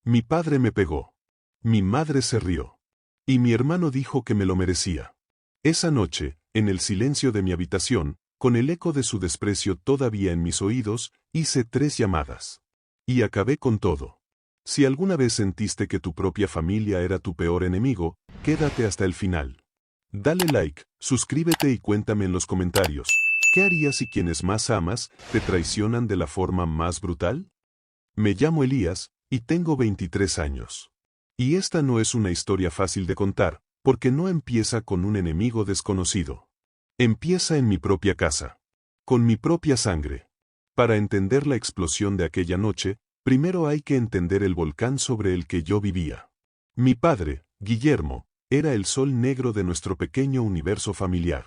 Mi padre me pegó. Mi madre se rió. Y mi hermano dijo que me lo merecía. Esa noche, en el silencio de mi habitación, con el eco de su desprecio todavía en mis oídos, hice 3 llamadas. Y acabé con todo. Si alguna vez sentiste que tu propia familia era tu peor enemigo, quédate hasta el final. Dale like, suscríbete y cuéntame en los comentarios. ¿Qué harías si quienes más amas te traicionan de la forma más brutal? Me llamo Elías, y tengo 23 años. Y esta no es una historia fácil de contar, porque no empieza con un enemigo desconocido. Empieza en mi propia casa. Con mi propia sangre. Para entender la explosión de aquella noche, primero hay que entender el volcán sobre el que yo vivía. Mi padre, Guillermo, era el sol negro de nuestro pequeño universo familiar.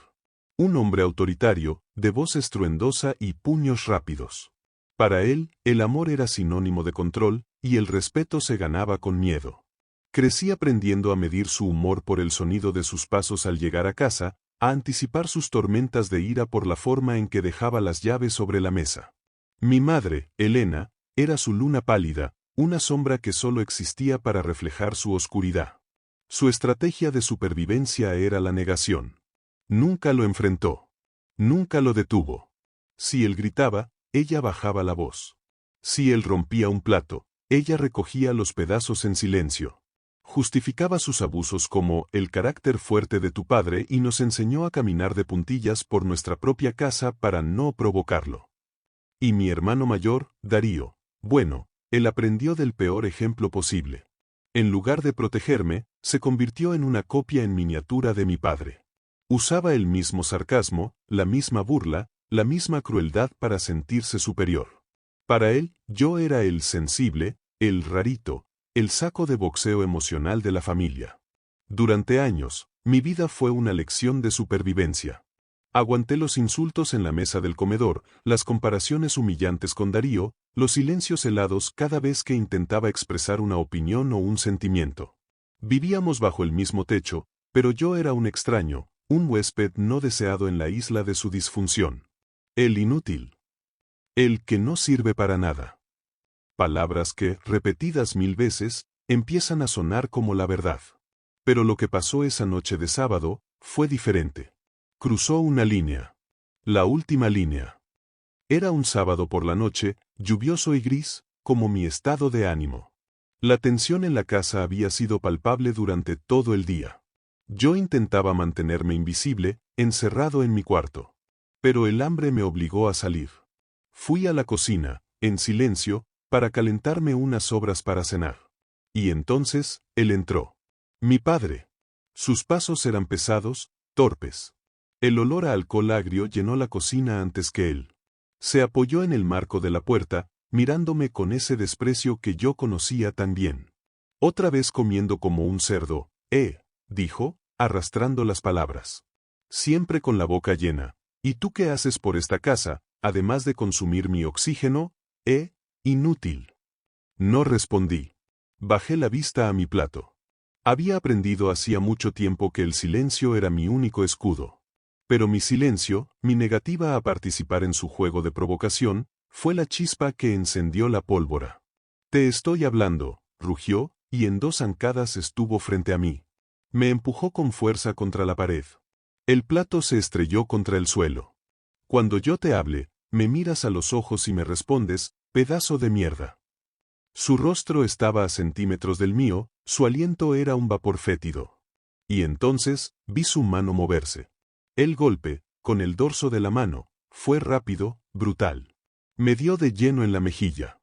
Un hombre autoritario, de voz estruendosa y puños rápidos. Para él, el amor era sinónimo de control, y el respeto se ganaba con miedo. Crecí aprendiendo a medir su humor por el sonido de sus pasos al llegar a casa, a anticipar sus tormentas de ira por la forma en que dejaba las llaves sobre la mesa. Mi madre, Elena, era su luna pálida, una sombra que solo existía para reflejar su oscuridad. Su estrategia de supervivencia era la negación. Nunca lo enfrentó. Nunca lo detuvo. Si él gritaba, ella bajaba la voz. Si él rompía un plato, ella recogía los pedazos en silencio. Justificaba sus abusos como el carácter fuerte de tu padre y nos enseñó a caminar de puntillas por nuestra propia casa para no provocarlo. Y mi hermano mayor, Darío, bueno, él aprendió del peor ejemplo posible. En lugar de protegerme, se convirtió en una copia en miniatura de mi padre. Usaba el mismo sarcasmo, la misma burla, la misma crueldad para sentirse superior. Para él, yo era el sensible, el rarito, el saco de boxeo emocional de la familia. Durante años, mi vida fue una lección de supervivencia. Aguanté los insultos en la mesa del comedor, las comparaciones humillantes con Darío, los silencios helados cada vez que intentaba expresar una opinión o un sentimiento. Vivíamos bajo el mismo techo, pero yo era un extraño, un huésped no deseado en la isla de su disfunción. El inútil. El que no sirve para nada. Palabras que, repetidas 1000 veces, empiezan a sonar como la verdad. Pero lo que pasó esa noche de sábado, fue diferente. Cruzó una línea. La última línea. Era un sábado por la noche, lluvioso y gris, como mi estado de ánimo. La tensión en la casa había sido palpable durante todo el día. Yo intentaba mantenerme invisible, encerrado en mi cuarto. Pero el hambre me obligó a salir. Fui a la cocina, en silencio, para calentarme unas sobras para cenar. Y entonces, él entró. Mi padre. Sus pasos eran pesados, torpes. El olor a alcohol agrio llenó la cocina antes que él. Se apoyó en el marco de la puerta, mirándome con ese desprecio que yo conocía tan bien. Otra vez comiendo como un cerdo, dijo, arrastrando las palabras. Siempre con la boca llena. ¿Y tú qué haces por esta casa, además de consumir mi oxígeno? Inútil. No respondí. Bajé la vista a mi plato. Había aprendido hacía mucho tiempo que el silencio era mi único escudo. Pero mi silencio, mi negativa a participar en su juego de provocación, fue la chispa que encendió la pólvora. Te estoy hablando, rugió, y en 2 zancadas estuvo frente a mí. Me empujó con fuerza contra la pared. El plato se estrelló contra el suelo. Cuando yo te hable, me miras a los ojos y me respondes, pedazo de mierda. Su rostro estaba a centímetros del mío, su aliento era un vapor fétido. Y entonces, vi su mano moverse. El golpe, con el dorso de la mano, fue rápido, brutal. Me dio de lleno en la mejilla.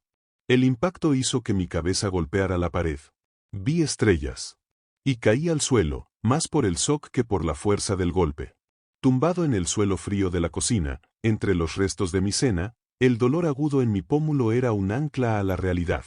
El impacto hizo que mi cabeza golpeara la pared. Vi estrellas. Y caí al suelo, más por el shock que por la fuerza del golpe. Tumbado en el suelo frío de la cocina, entre los restos de mi cena, el dolor agudo en mi pómulo era un ancla a la realidad.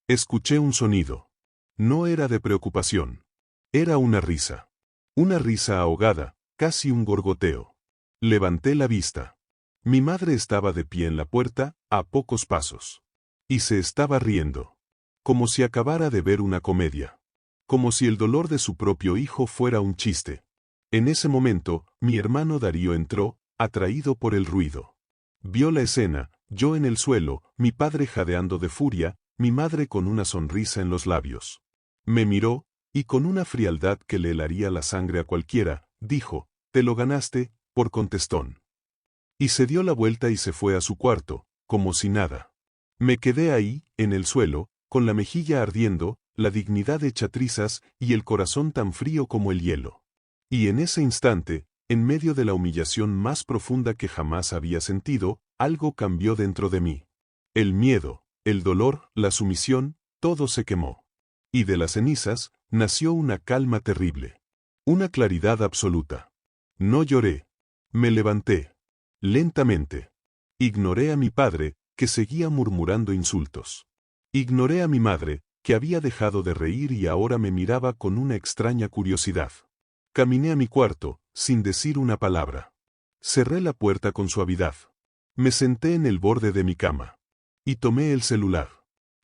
Escuché un sonido. No era de preocupación. Era una risa. Una risa ahogada, casi un gorgoteo. Levanté la vista. Mi madre estaba de pie en la puerta, a pocos pasos. Y se estaba riendo. Como si acabara de ver una comedia. Como si el dolor de su propio hijo fuera un chiste. En ese momento, mi hermano Darío entró, atraído por el ruido. Vio la escena, yo en el suelo, mi padre jadeando de furia, mi madre con una sonrisa en los labios. Me miró, y con una frialdad que le helaría la sangre a cualquiera, dijo, «Te lo ganaste, por contestón». Y se dio la vuelta y se fue a su cuarto, como si nada. Me quedé ahí, en el suelo, con la mejilla ardiendo, la dignidad hecha trizas y el corazón tan frío como el hielo. Y en ese instante, en medio de la humillación más profunda que jamás había sentido, algo cambió dentro de mí. El miedo, el dolor, la sumisión, todo se quemó. Y de las cenizas, nació una calma terrible. Una claridad absoluta. No lloré. Me levanté. Lentamente. Ignoré a mi padre, que seguía murmurando insultos. Ignoré a mi madre, que había dejado de reír y ahora me miraba con una extraña curiosidad. Caminé a mi cuarto, sin decir una palabra. Cerré la puerta con suavidad. Me senté en el borde de mi cama. Y tomé el celular.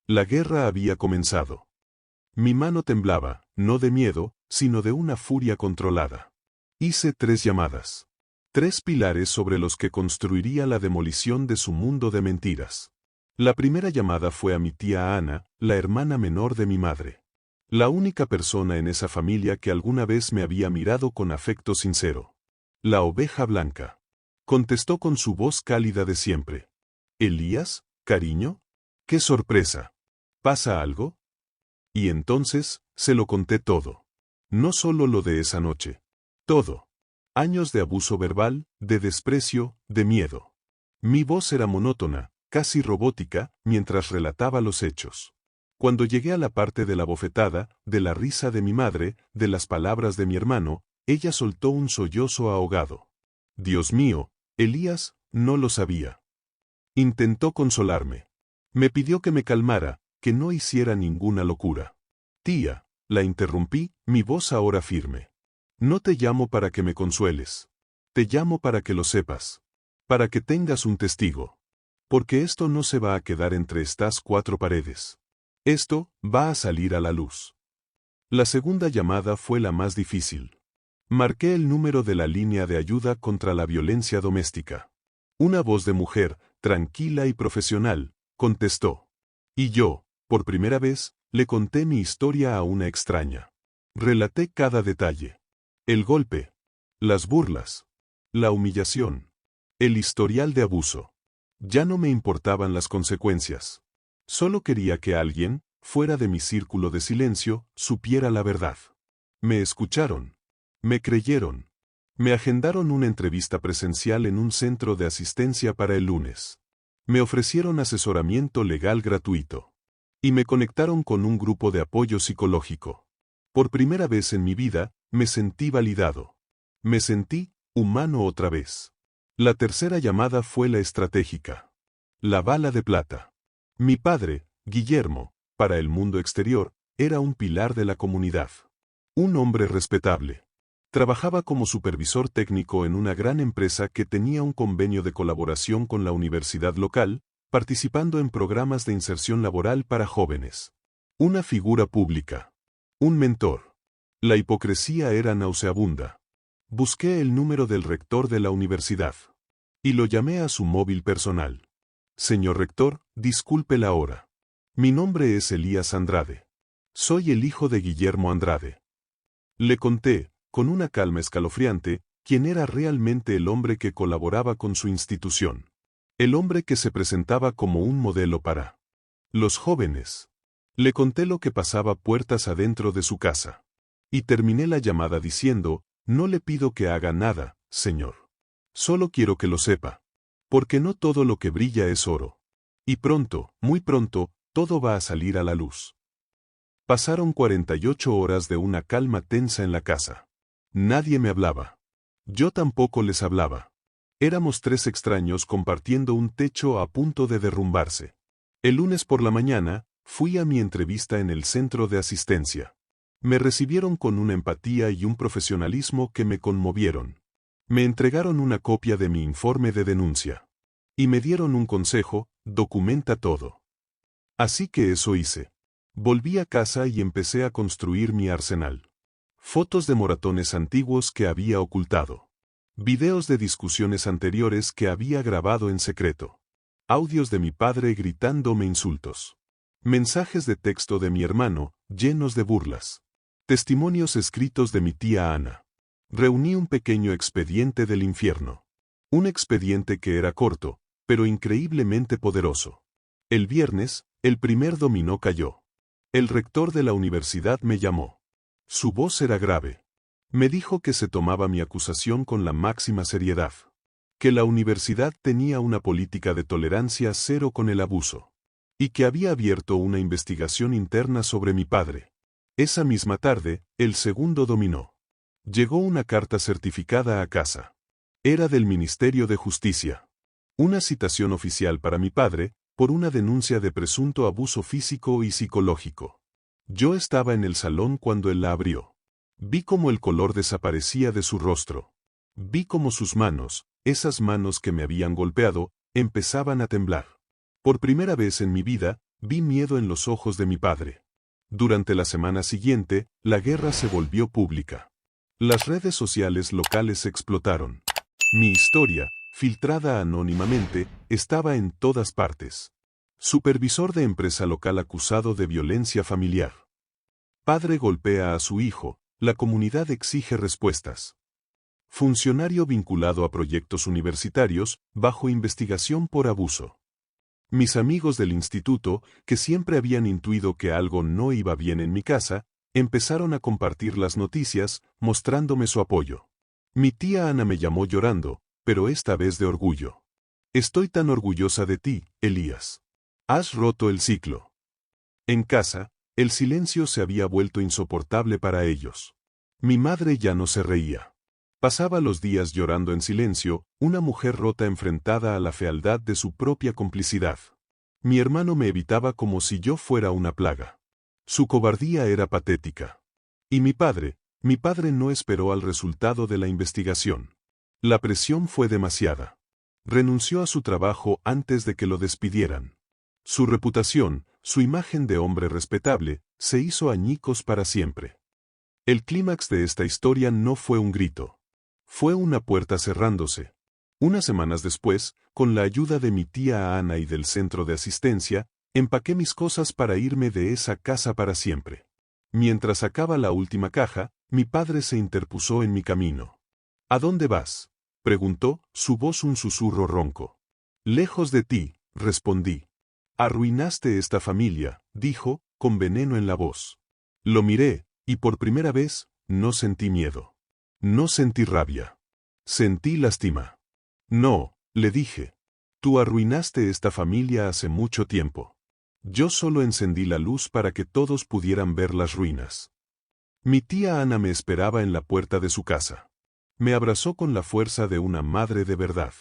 La guerra había comenzado. Mi mano temblaba, no de miedo, sino de una furia controlada. Hice 3 llamadas. 3 pilares sobre los que construiría la demolición de su mundo de mentiras. La primera llamada fue a mi tía Ana, la hermana menor de mi madre. La única persona en esa familia que alguna vez me había mirado con afecto sincero. La oveja blanca. Contestó con su voz cálida de siempre. «Elías, cariño, qué sorpresa. ¿Pasa algo?» Y entonces, se lo conté todo. No solo lo de esa noche. Todo. Años de abuso verbal, de desprecio, de miedo. Mi voz era monótona, casi robótica, mientras relataba los hechos. Cuando llegué a la parte de la bofetada, de la risa de mi madre, de las palabras de mi hermano, ella soltó un sollozo ahogado. Dios mío, Elías, no lo sabía. Intentó consolarme. Me pidió que me calmara, que no hiciera ninguna locura. Tía, la interrumpí, mi voz ahora firme. No te llamo para que me consueles. Te llamo para que lo sepas. Para que tengas un testigo. Porque esto no se va a quedar entre estas 4 paredes. Esto va a salir a la luz. La segunda llamada fue la más difícil. Marqué el número de la línea de ayuda contra la violencia doméstica. Una voz de mujer, tranquila y profesional, contestó. Y yo, por primera vez, le conté mi historia a una extraña. Relaté cada detalle. El golpe. Las burlas. La humillación. El historial de abuso. Ya no me importaban las consecuencias. Solo quería que alguien, fuera de mi círculo de silencio, supiera la verdad. Me escucharon. Me creyeron. Me agendaron una entrevista presencial en un centro de asistencia para el lunes. Me ofrecieron asesoramiento legal gratuito. Y me conectaron con un grupo de apoyo psicológico. Por primera vez en mi vida, me sentí validado. Me sentí humano otra vez. La tercera llamada fue la estratégica. La bala de plata. Mi padre, Guillermo, para el mundo exterior, era un pilar de la comunidad. Un hombre respetable. Trabajaba como supervisor técnico en una gran empresa que tenía un convenio de colaboración con la universidad local, participando en programas de inserción laboral para jóvenes. Una figura pública. Un mentor. La hipocresía era nauseabunda. Busqué el número del rector de la universidad. Y lo llamé a su móvil personal. Señor rector, disculpe la hora. Mi nombre es Elías Andrade. Soy el hijo de Guillermo Andrade. Le conté, con una calma escalofriante, quién era realmente el hombre que colaboraba con su institución. El hombre que se presentaba como un modelo para los jóvenes. Le conté lo que pasaba puertas adentro de su casa. Y terminé la llamada diciendo, no le pido que haga nada, señor. Solo quiero que lo sepa. Porque no todo lo que brilla es oro. Y pronto, muy pronto, todo va a salir a la luz. Pasaron 48 horas de una calma tensa en la casa. Nadie me hablaba. Yo tampoco les hablaba. Éramos 3 extraños compartiendo un techo a punto de derrumbarse. El lunes por la mañana, fui a mi entrevista en el centro de asistencia. Me recibieron con una empatía y un profesionalismo que me conmovieron. Me entregaron una copia de mi informe de denuncia. Y me dieron un consejo, documenta todo. Así que eso hice. Volví a casa y empecé a construir mi arsenal. Fotos de moratones antiguos que había ocultado. Videos de discusiones anteriores que había grabado en secreto. Audios de mi padre gritándome insultos. Mensajes de texto de mi hermano, llenos de burlas. Testimonios escritos de mi tía Ana. Reuní un pequeño expediente del infierno. Un expediente que era corto, pero increíblemente poderoso. El viernes, el primer dominó cayó. El rector de la universidad me llamó. Su voz era grave. Me dijo que se tomaba mi acusación con la máxima seriedad. Que la universidad tenía una política de tolerancia cero con el abuso. Y que había abierto una investigación interna sobre mi padre. Esa misma tarde, el segundo dominó. Llegó una carta certificada a casa. Era del Ministerio de Justicia. Una citación oficial para mi padre, por una denuncia de presunto abuso físico y psicológico. Yo estaba en el salón cuando él la abrió. Vi cómo el color desaparecía de su rostro. Vi cómo sus manos, esas manos que me habían golpeado, empezaban a temblar. Por primera vez en mi vida, vi miedo en los ojos de mi padre. Durante la semana siguiente, la guerra se volvió pública. Las redes sociales locales explotaron. Mi historia, filtrada anónimamente, estaba en todas partes. Supervisor de empresa local acusado de violencia familiar. Padre golpea a su hijo, la comunidad exige respuestas. Funcionario vinculado a proyectos universitarios, bajo investigación por abuso. Mis amigos del instituto, que siempre habían intuido que algo no iba bien en mi casa, empezaron a compartir las noticias, mostrándome su apoyo. Mi tía Ana me llamó llorando, pero esta vez de orgullo. Estoy tan orgullosa de ti, Elías. Has roto el ciclo. En casa, el silencio se había vuelto insoportable para ellos. Mi madre ya no se reía. Pasaba los días llorando en silencio, una mujer rota enfrentada a la fealdad de su propia complicidad. Mi hermano me evitaba como si yo fuera una plaga. Su cobardía era patética. Y mi padre no esperó al resultado de la investigación. La presión fue demasiada. Renunció a su trabajo antes de que lo despidieran. Su reputación, su imagen de hombre respetable, se hizo añicos para siempre. El clímax de esta historia no fue un grito. Fue una puerta cerrándose. Unas semanas después, con la ayuda de mi tía Ana y del centro de asistencia, empaqué mis cosas para irme de esa casa para siempre. Mientras sacaba la última caja, mi padre se interpuso en mi camino. ¿A dónde vas?, preguntó, su voz un susurro ronco. Lejos de ti, respondí. Arruinaste esta familia, dijo, con veneno en la voz. Lo miré, y por primera vez, no sentí miedo. No sentí rabia. Sentí lástima. No, le dije. Tú arruinaste esta familia hace mucho tiempo. Yo solo encendí la luz para que todos pudieran ver las ruinas. Mi tía Ana me esperaba en la puerta de su casa. Me abrazó con la fuerza de una madre de verdad.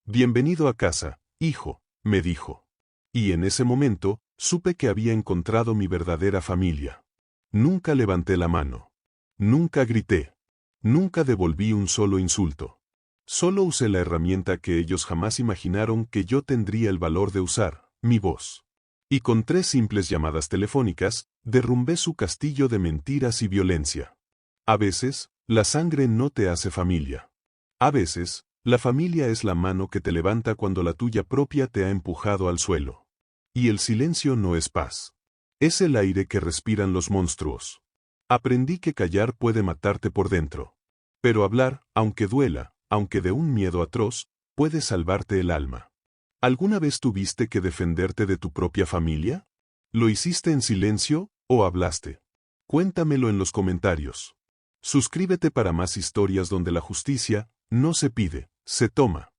Bienvenido a casa, hijo, me dijo. Y en ese momento, supe que había encontrado mi verdadera familia. Nunca levanté la mano. Nunca grité. Nunca devolví un solo insulto. Solo usé la herramienta que ellos jamás imaginaron que yo tendría el valor de usar, mi voz. Y con 3 simples llamadas telefónicas, derrumbé su castillo de mentiras y violencia. A veces, la sangre no te hace familia. A veces, la familia es la mano que te levanta cuando la tuya propia te ha empujado al suelo. Y el silencio no es paz. Es el aire que respiran los monstruos. Aprendí que callar puede matarte por dentro. Pero hablar, aunque duela, aunque de un miedo atroz, puede salvarte el alma. ¿Alguna vez tuviste que defenderte de tu propia familia? ¿Lo hiciste en silencio, o hablaste? Cuéntamelo en los comentarios. Suscríbete para más historias donde la justicia no se pide, se toma.